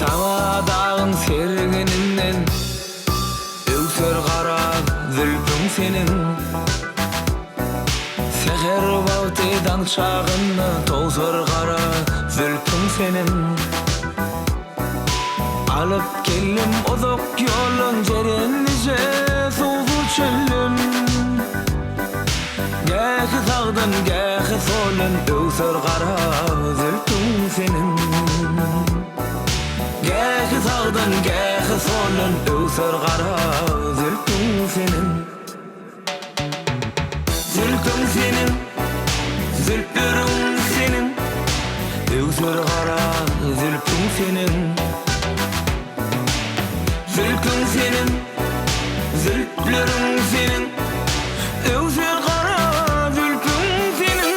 Sağa dağın sergininden öksür kara zülfün senin. Seher bağıtıdan çağını tozur kara zülfün senin. Alıp kellim ozok yolun cerenlice soğuğu çöllüm. Gähi sağdın gähi solun öksür kara zülfün senin. Gähi sağdın gähi solun öksür kara zülfün senin. Zülfün senin, zülflerin senin, öksür kara zülfün senin. Zülfün senin, zülflerin senin, öksür kara zülfün senin.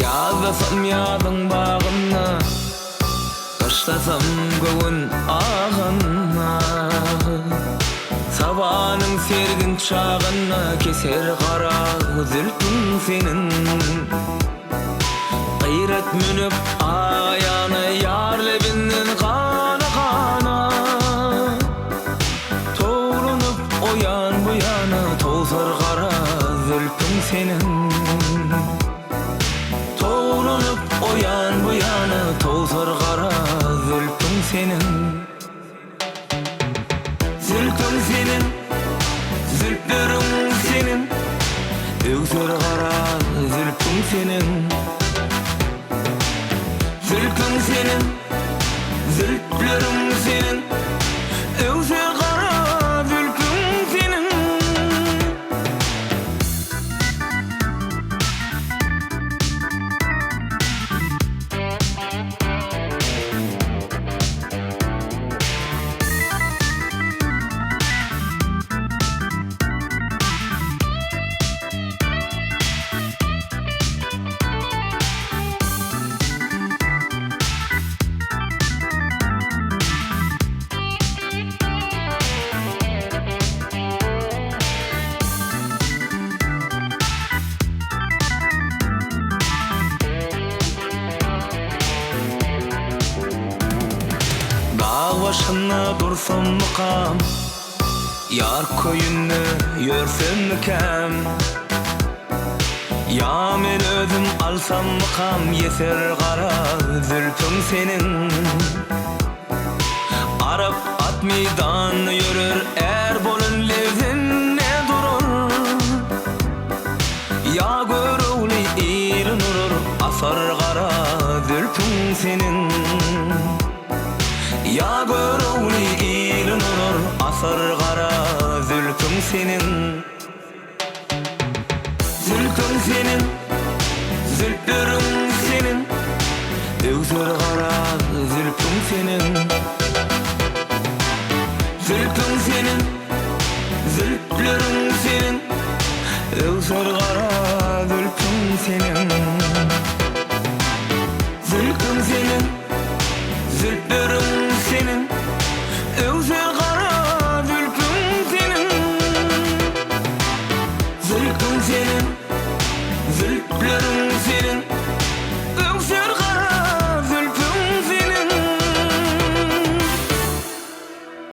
Yazasam yadın bağına, başlasam göğün ağına. Sabahın sergin çağına keser kara zülfün senin. Gayret münüp ayağını yar lebinden kana kana. Toğrunup o yan bu yana tozar kara zülfün senin. Toğrunup o yan bu yana tozar kara zülfün senin. Zülfün senin, zülflerin senin, öksür kara zülfün senin. Zülfün senin, zülflerin senin, öksür kara zülfün senin. Başına dursam mıkam, yar koyunlu yörsem mükem. Ya men özüm alsam mıkam, yeser kara zülfün senin. Arap at meydan yürür, er bolun levzin ne durur. Ya görüğlü ilin urur, asar kara zülfün senin. Ya görüğlü ilin urur, asar kara zülfün senin. Zülfün senin, zülflerin senin, öksür kara zülfün senin. Zülfün senin, zülflerin senin, öksür kara zülfün senin. Zülfün senin, zülflerin senin, öksür kara zülfün senin. Zülfün senin, zülflerin